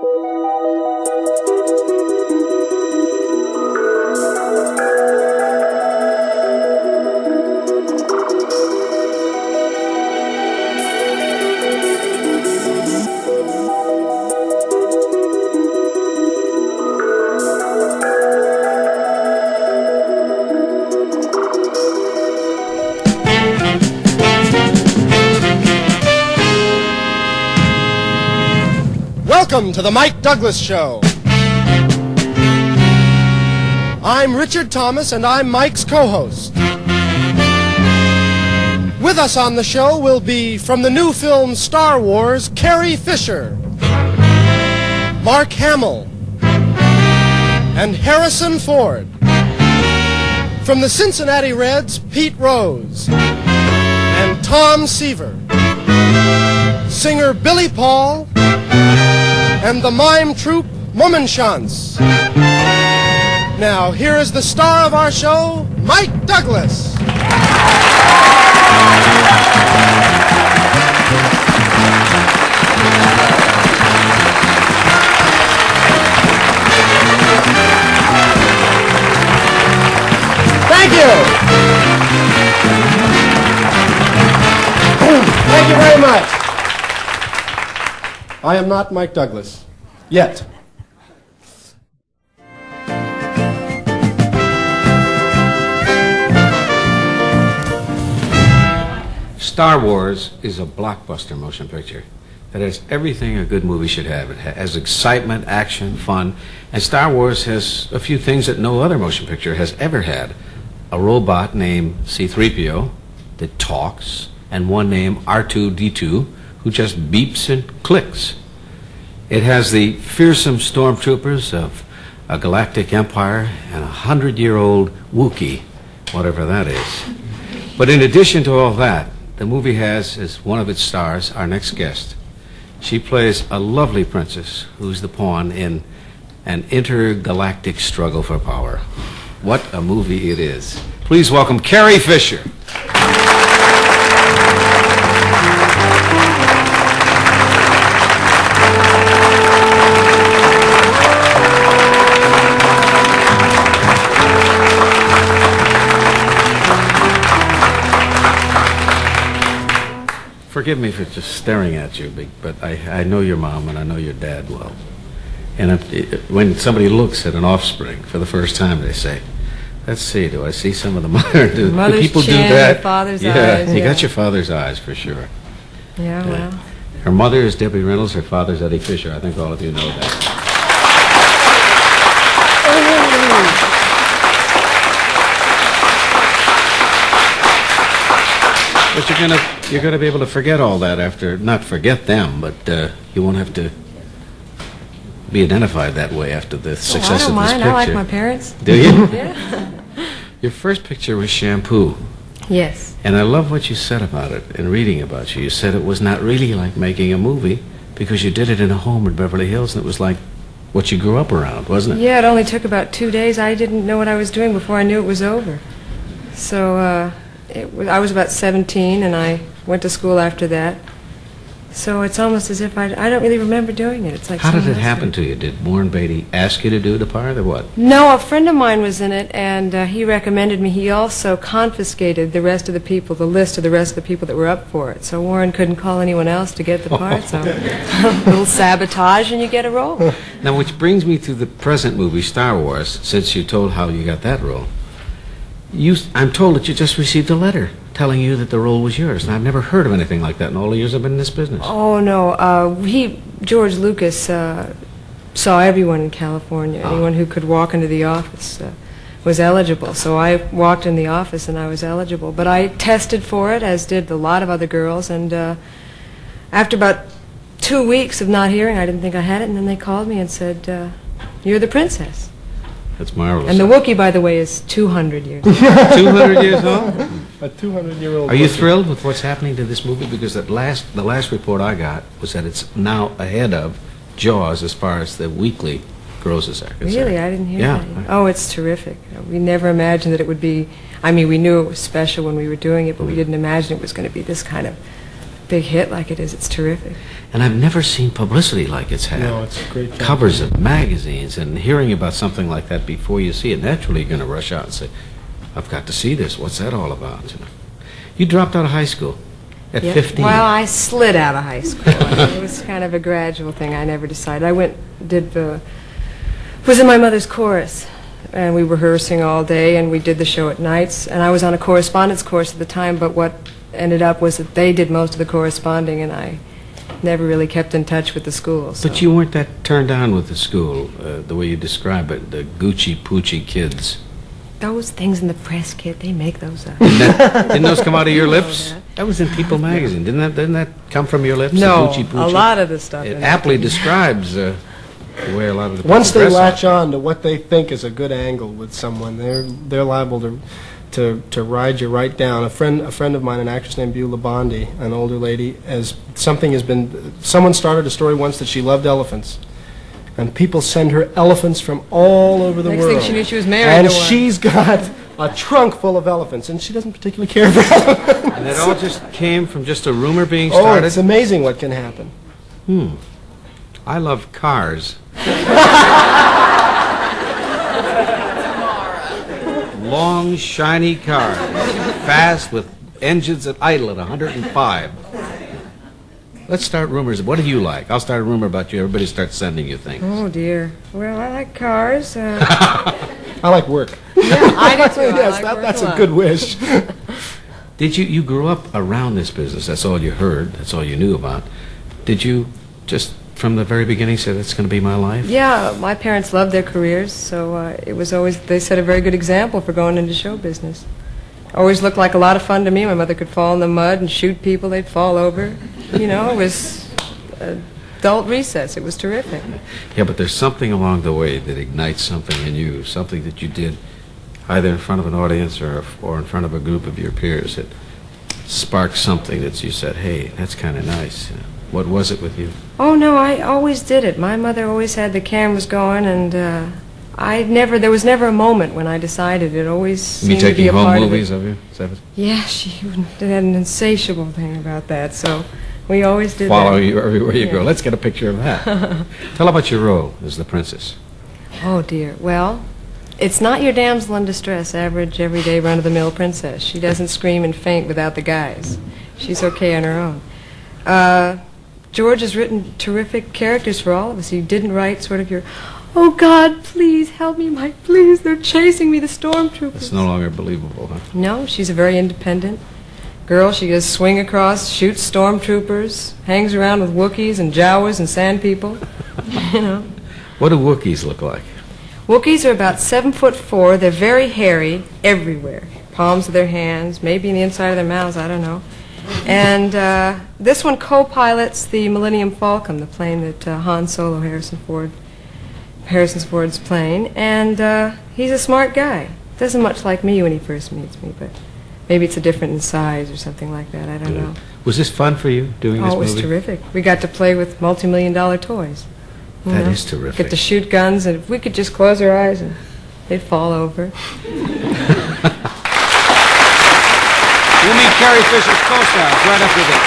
Welcome to the Mike Douglas Show. I'm Richard Thomas, and I'm Mike's co-host. With us on the show will be, from the new film Star Wars, Carrie Fisher, Mark Hamill, and Harrison Ford. From the Cincinnati Reds, Pete Rose, and Tom Seaver. Singer Billy Paul, and the mime troupe Mummenschanz. Now, here is the star of our show, Mike Douglas. Thank you. Thank you very much. I am not Mike Douglas. Yet. Star Wars is a blockbuster motion picture that has everything a good movie should have. It has excitement, action, fun, and Star Wars has a few things that no other motion picture has ever had. A robot named C-3PO that talks, and one named R2-D2 who just beeps and clicks. It has the fearsome stormtroopers of a galactic empire and a 100-year-old Wookiee, whatever that is. But in addition to all that, the movie has as one of its stars our next guest. She plays a lovely princess who's the pawn in an intergalactic struggle for power. What a movie it is. Please welcome Carrie Fisher. Forgive me for just staring at you, but I know your mom and I know your dad well. And when somebody looks at an offspring for the first time, they say, let's see, do I see some of the mother? Do people do that? Father's eyes. You got your father's eyes for sure. Yeah, well. Her mother is Debbie Reynolds, her father's Eddie Fisher. I think all of you know that. But you're gonna be able to forget all that after, not forget them, but you won't have to be identified that way after the success of this picture. I don't mind. I like my parents. Do you? Yeah. Your first picture was Shampoo. Yes. And I love what you said about it in reading about you. You said it was not really like making a movie because you did it in a home in Beverly Hills, and it was like what you grew up around, wasn't it? Yeah, it only took about 2 days. I didn't know what I was doing before I knew it was over. So I was about 17, and I went to school after that. So it's almost as if I don't really remember doing it. It's like how did it happen to you? Did Warren Beatty ask you to do the part, or what? No, a friend of mine was in it, and he recommended me. He also confiscated the rest of the people, the list of the rest of the people that were up for it. So Warren couldn't call anyone else to get the part. So a little sabotage, and you get a role. Now, which brings me to the present movie, Star Wars, since you told how you got that role. I'm told that you just received a letter telling you that the role was yours, and I've never heard of anything like that in all the years I've been in this business. Oh, no. George Lucas saw everyone in California. Anyone who could walk into the office was eligible. So I walked in the office and I was eligible. But I tested for it, as did a lot of other girls, and after about 2 weeks of not hearing, I didn't think I had it, and then they called me and said, you're the princess. That's marvelous. And the Wookiee, by the way, is 200 years old. 200 years old? A 200-year-old Are you Wookiee. thrilled with what's happening to this movie? Because the last report I got was that it's now ahead of Jaws as far as the weekly grosses are concerned. Really? I didn't hear that. Yeah. Oh, it's terrific. We never imagined that it would be, I mean, we knew it was special when we were doing it, but we didn't imagine it was going to be this kind of big hit like it is. It's terrific. And I've never seen publicity like it's had. No, it's a great film. Covers of magazines, and hearing about something like that before you see it, naturally you're going to rush out and say, I've got to see this. What's that all about? You dropped out of high school at 15. Well, I slid out of high school. It was kind of a gradual thing. I never decided. I was in my mother's chorus, and we were rehearsing all day, and we did the show at nights. And I was on a correspondence course at the time, but what ended up was that they did most of the corresponding, and I never really kept in touch with the school. So. But you weren't that turned down with the school, the way you describe it, the Gucci-Poochie kids. Those things in the press, kid, they make those up. Didn't those come out of your lips? That was in People magazine. Didn't that come from your lips? No, the Gucci-Poochie? a lot of the stuff. It aptly describes the way a lot of the Once they dress latch up. on to what they think is a good angle with someone, they're liable to ride you right down. A friend of mine, an actress named Beulah Bondi, an older lady, someone started a story once that she loved elephants. And people send her elephants from all over the Next world. thing she knew, she was married and to one. she's got a trunk full of elephants, and she doesn't particularly care for elephants. And it all just came from just a rumor being Oh, started? it's amazing what can happen. I love cars. Long, shiny cars. Fast, with engines that idle at 105. Let's start rumors. What do you like? I'll start a rumor about you. Everybody starts sending you things. Oh, dear. Well, I like cars. I like work. Yeah, I do too. Yes, I like work that's a a lot. good wish. Did you grew up around this business? That's all you heard. That's all you knew about. Did you just from the very beginning say that's going to be my life? Yeah, my parents loved their careers, so it was always, they set a very good example for going into show business. Always looked like a lot of fun to me. My mother could fall in the mud and shoot people. They'd fall over. You know, it was adult recess. It was terrific. Yeah, but there's something along the way that ignites something in you, something that you did either in front of an audience or in front of a group of your peers that sparked something that you said, hey, that's kind of nice. What was it with you? Oh, no, I always did it. My mother always had the cameras going, and there was never a moment when I decided. It always seemed to be a part of it. You taking home movies of you? Is that it? Yeah, she had an insatiable thing about that, so we always did Follow that. you everywhere you go. Yeah. Let's get a picture of that. Tell about your role as the princess. Oh, dear. Well, it's not your damsel in distress, average, everyday, run-of-the-mill princess. She doesn't scream and faint without the guys. She's okay on her own. George has written terrific characters for all of us. He didn't write sort of your, oh, God, please, help me, Mike, please, they're chasing me, the stormtroopers. It's no longer believable, huh? No, she's a very independent girl. She goes swing across, shoots stormtroopers, hangs around with Wookiees and Jawas and sand people. You know. What do Wookiees look like? Wookiees are about 7'4". They're very hairy everywhere. Palms of their hands, maybe in the inside of their mouths, I don't know. And this one co-pilots the Millennium Falcon, the plane that Han Solo, Harrison Ford's plane. And he's a smart guy. Doesn't much like me when he first meets me, but maybe it's a different in size or something like that. I don't know. Was this fun for you, doing this Oh, it was movie? terrific. We got to play with multi-million-dollar toys. You That know? is terrific. Get to shoot guns, and if we could just close our eyes, and they'd fall over. We'll meet Carrie Fisher's co-stars right after this.